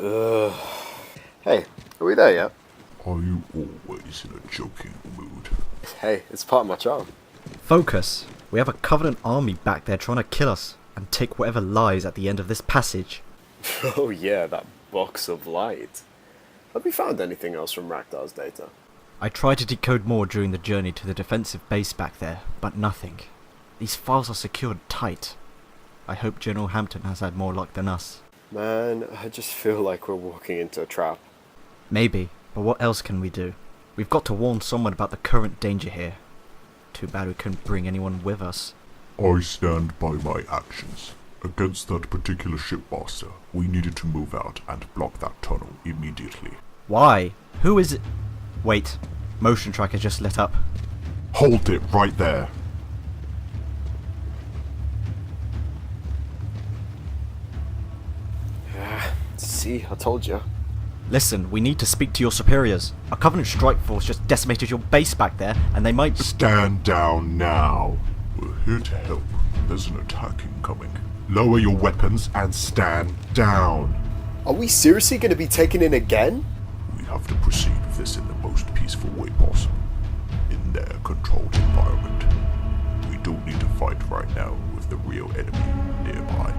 Ugh. Hey, are we there yet? Are you always in a joking mood? Hey, it's part of my charm. Focus. We have a Covenant army back there trying to kill us and take whatever lies at the end of this passage. Oh yeah, that box of light. Have we found anything else from Raktar's data? I tried to decode more during the journey to the defensive base back there, but nothing. These files are secured tight. I hope General Hampton has had more luck than us. Man, I just feel like we're walking into a trap. Maybe, but what else can we do? We've got to warn someone about the current danger here. Too bad we couldn't bring anyone with us. I stand by my actions. Against that particular shipmaster, we needed to move out and block that tunnel immediately. Why? Who is it? Wait, motion tracker just lit up. Hold it right there! See, I told you. Listen, we need to speak to your superiors. A Covenant strike force just decimated your base back there, and they might... Stand down now! We're here to help. There's an attack incoming. Lower your weapons and stand down! Are we seriously going to be taken in again? We have to proceed with this in the most peaceful way possible. In their controlled environment. We don't need to fight right now with the real enemy nearby.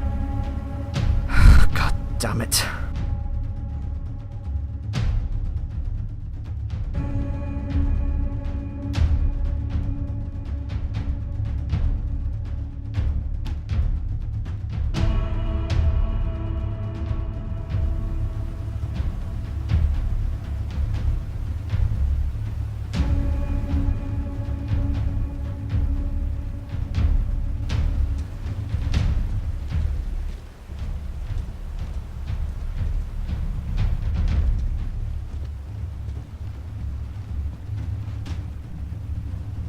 God damn it.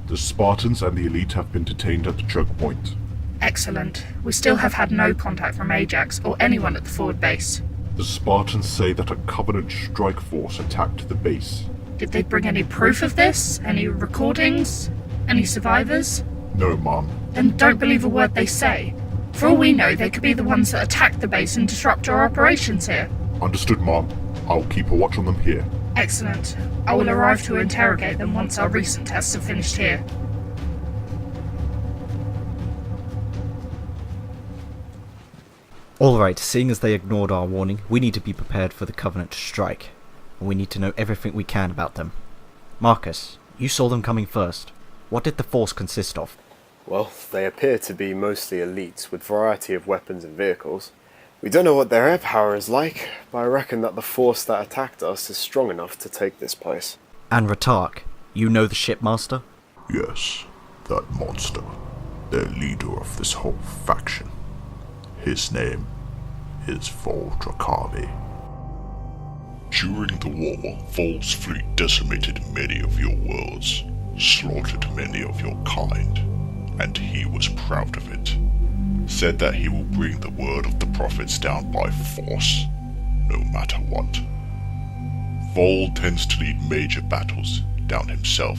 The Spartans and the elite have been detained at the choke point. Excellent. We still have had no contact from Ajax or anyone at the forward base. The Spartans say that a Covenant strike force attacked the base. Did they bring any proof of this? Any recordings? Any survivors? No, Mom. Then don't believe a word they say. For all we know, they could be the ones that attacked the base and disrupt our operations here. Understood, Mom. I'll keep a watch on them here. Excellent. I will arrive to interrogate them once our recent tests are finished here. Alright, seeing as they ignored our warning, we need to be prepared for the Covenant to strike. And we need to know everything we can about them. Marcus, you saw them coming first. What did the force consist of? Well, they appear to be mostly elites with variety of weapons and vehicles. We don't know what their air power is like, but I reckon that the force that attacked us is strong enough to take this place. And Ratark, you know the shipmaster? Yes, that monster. Their leader of this whole faction. His name is Vol Drakari. During the war, Vol's fleet decimated many of your worlds, slaughtered many of your kind, and he was proud of it. Said that he will bring the word of the prophets down by force, no matter what. Vol tends to lead major battles down himself,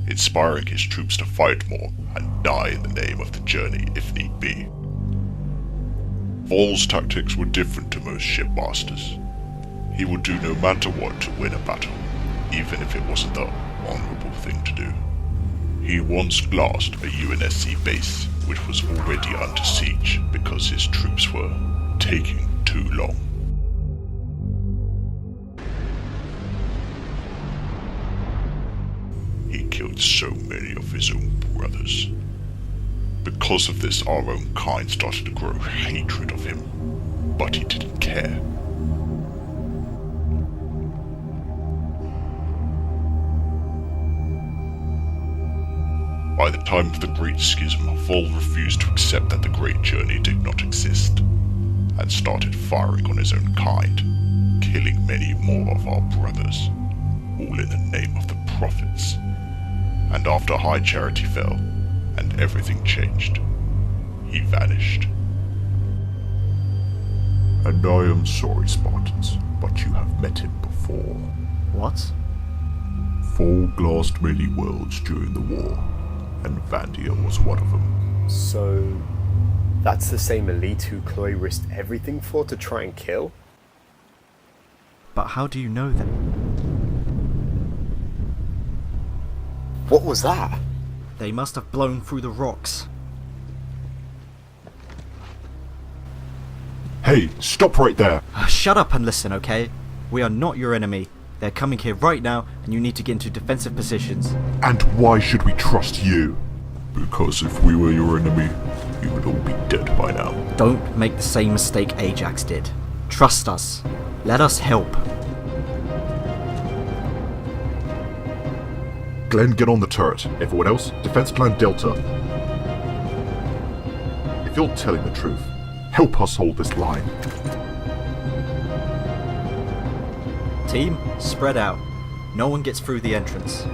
inspiring his troops to fight more and die in the name of the journey if need be. Vol's tactics were different to most shipmasters. He would do no matter what to win a battle, even if it wasn't the honorable thing to do. He once glassed a UNSC base, which was already under siege because his troops were taking too long. He killed so many of his own brothers. Because of this, our own kind started to grow hatred of him, but he didn't care. By the time of the Great Schism, Vol refused to accept that the Great Journey did not exist, and started firing on his own kind, killing many more of our brothers, all in the name of the prophets. And after High Charity fell, and everything changed, he vanished. And I am sorry, Spartans, but you have met him before. What? Vol glassed many worlds during the war, and Vandia was one of them. So, that's the same elite who Chloe risked everything for to try and kill? But how do you know that? What was that? They must have blown through the rocks. Hey, stop right there! Shut up and listen, okay? We are not your enemy. They're coming here right now, and you need to get into defensive positions. And why should we trust you? Because if we were your enemy, you would all be dead by now. Don't make the same mistake Ajax did. Trust us. Let us help. Glenn, get on the turret. Everyone else, defense plan Delta. If you're telling the truth, help us hold this line. Team, spread out. No one gets through the entrance.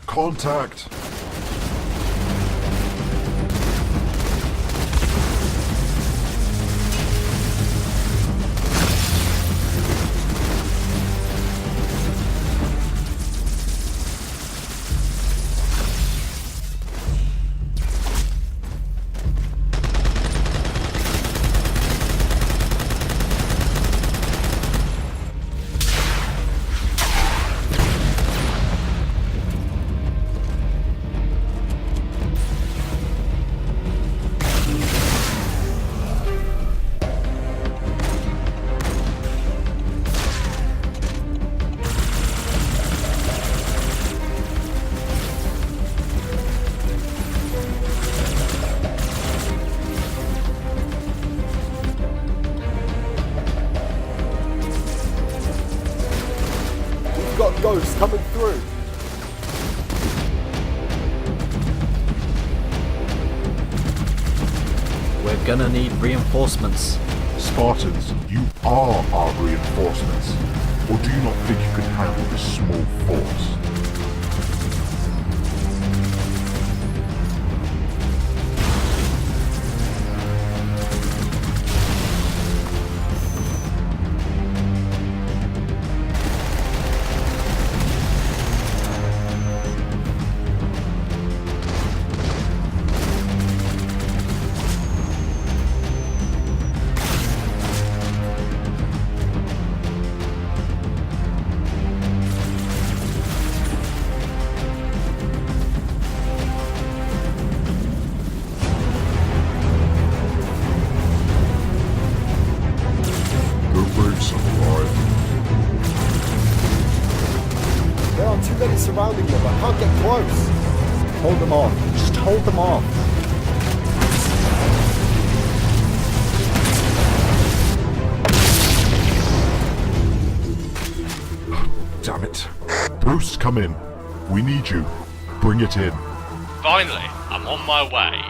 Contact! We've got ghosts coming through. We're gonna need reinforcements. Spartans, you are our reinforcements. Or do you not think you can handle this small force? There are too many surrounding them. I can't get close. Hold them off. Just hold them off. Damn it. Bruce, come in. We need you. Bring it in. Finally, I'm on my way.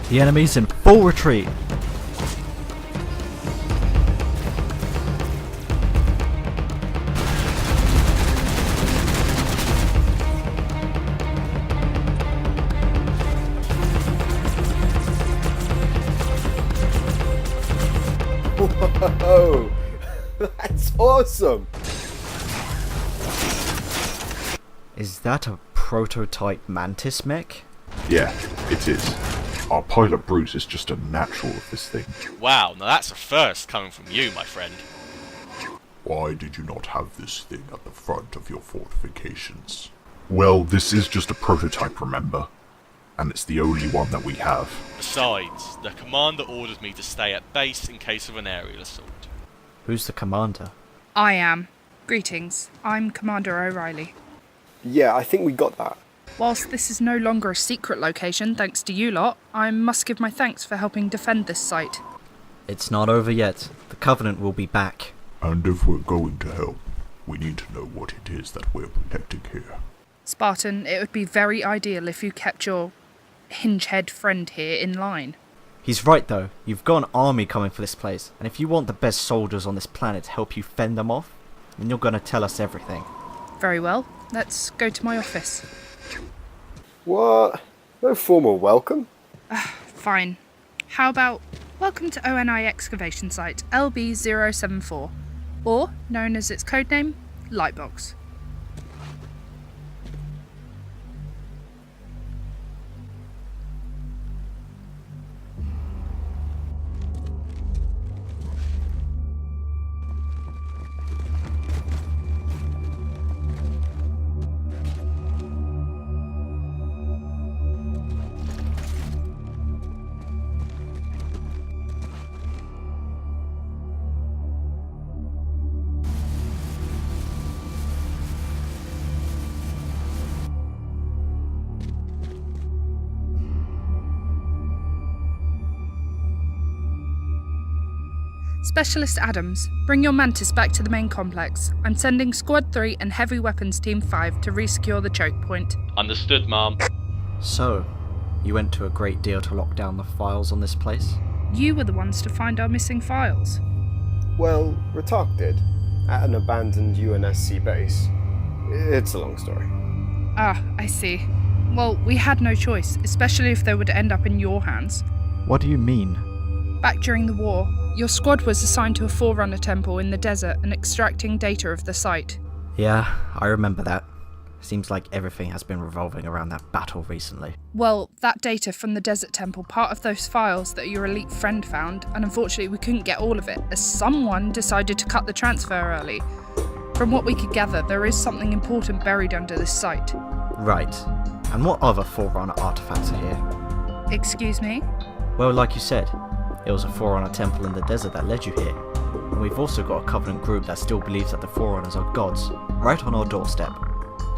The enemy's in full retreat. Whoa! That's awesome! Is that a prototype Mantis mech? Yeah, it is. Our pilot Bruce is just a natural of this thing. Wow, now that's a first coming from you, my friend. Why did you not have this thing at the front of your fortifications? Well, this is just a prototype, remember? And it's the only one that we have. Besides, the commander ordered me to stay at base in case of an aerial assault. Who's the commander? I am. Greetings, I'm Commander O'Reilly. Yeah, I think we got that. Whilst this is no longer a secret location thanks to you lot, I must give my thanks for helping defend this site. It's not over yet. The Covenant will be back. And if we're going to help, we need to know what it is that we're protecting here. Spartan, it would be very ideal if you kept your hinge-head friend here in line. He's right though. You've got an army coming for this place, and if you want the best soldiers on this planet to help you fend them off, then you're gonna tell us everything. Very well, let's go to my office. What? No formal welcome? Fine. How about, welcome to ONI excavation site LB074, or, known as its codename, Lightbox. Specialist Adams, bring your Mantis back to the main complex. I'm sending Squad 3 and Heavy Weapons Team 5 to resecure the choke point. Understood, ma'am. So, you went to a great deal to lock down the files on this place? You were the ones to find our missing files. Well, Ratak did, at an abandoned UNSC base. It's a long story. Ah, I see. Well, we had no choice, especially if they would end up in your hands. What do you mean? Back during the war, your squad was assigned to a Forerunner temple in the desert and extracting data of the site. Yeah, I remember that. Seems like everything has been revolving around that battle recently. Well, that data from the desert temple, part of those files that your elite friend found, and unfortunately we couldn't get all of it, as someone decided to cut the transfer early. From what we could gather, there is something important buried under this site. Right. And what other Forerunner artifacts are here? Excuse me? Well, like you said, it was a Forerunner temple in the desert that led you here. And we've also got a Covenant group that still believes that the Forerunners are gods, right on our doorstep.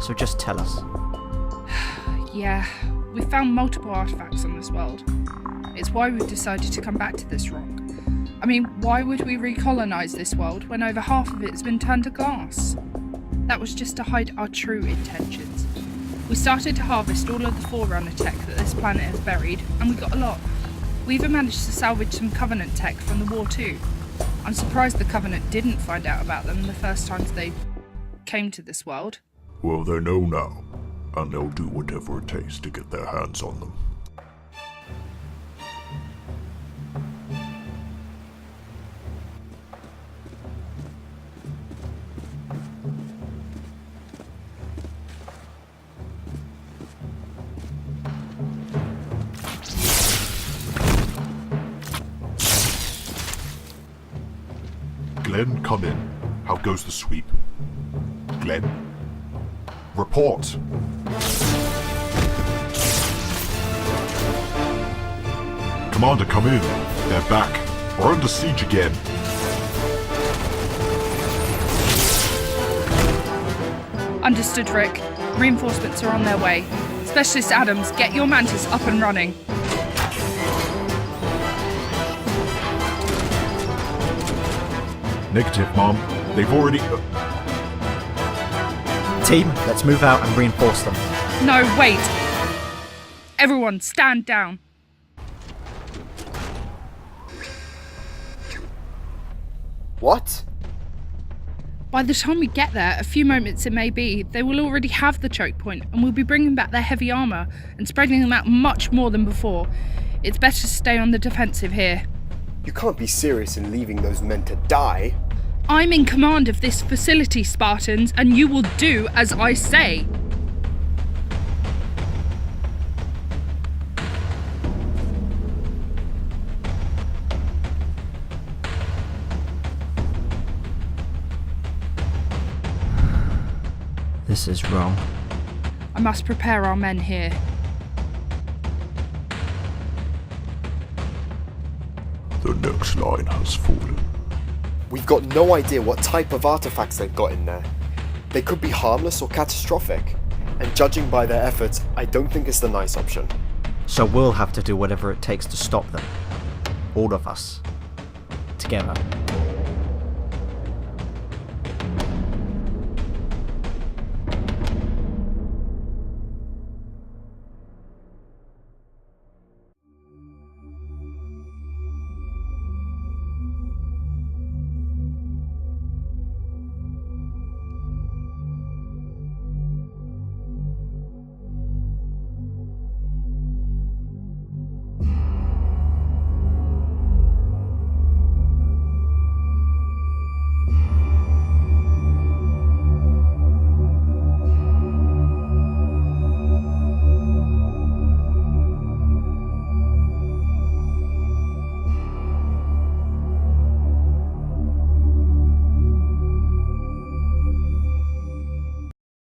So just tell us. Yeah, we found multiple artifacts on this world. It's why we've decided to come back to this rock. I mean, why would we recolonize this world when over half of it has been turned to glass? That was just to hide our true intentions. We started to harvest all of the Forerunner tech that this planet has buried, and we got a lot. We even managed to salvage some Covenant tech from the war too. I'm surprised the Covenant didn't find out about them the first times they came to this world. Well, they know now, and they'll do whatever it takes to get their hands on them. Glenn, come in. How goes the sweep? Glenn? Report! Commander, come in. They're back. We're under siege again. Understood, Rick. Reinforcements are on their way. Specialist Adams, get your Mantis up and running. Negative, Mom. They've already... Team, let's move out and reinforce them. No, wait! Everyone, stand down. What? By the time we get there, a few moments it may be, they will already have the choke point and we'll be bringing back their heavy armour and spreading them out much more than before. It's better to stay on the defensive here. You can't be serious in leaving those men to die. I'm in command of this facility, Spartans, and you will do as I say. This is wrong. I must prepare our men here. The next line has fallen. We've got no idea what type of artifacts they've got in there. They could be harmless or catastrophic, and judging by their efforts, I don't think it's the nice option. So we'll have to do whatever it takes to stop them. All of us. Together.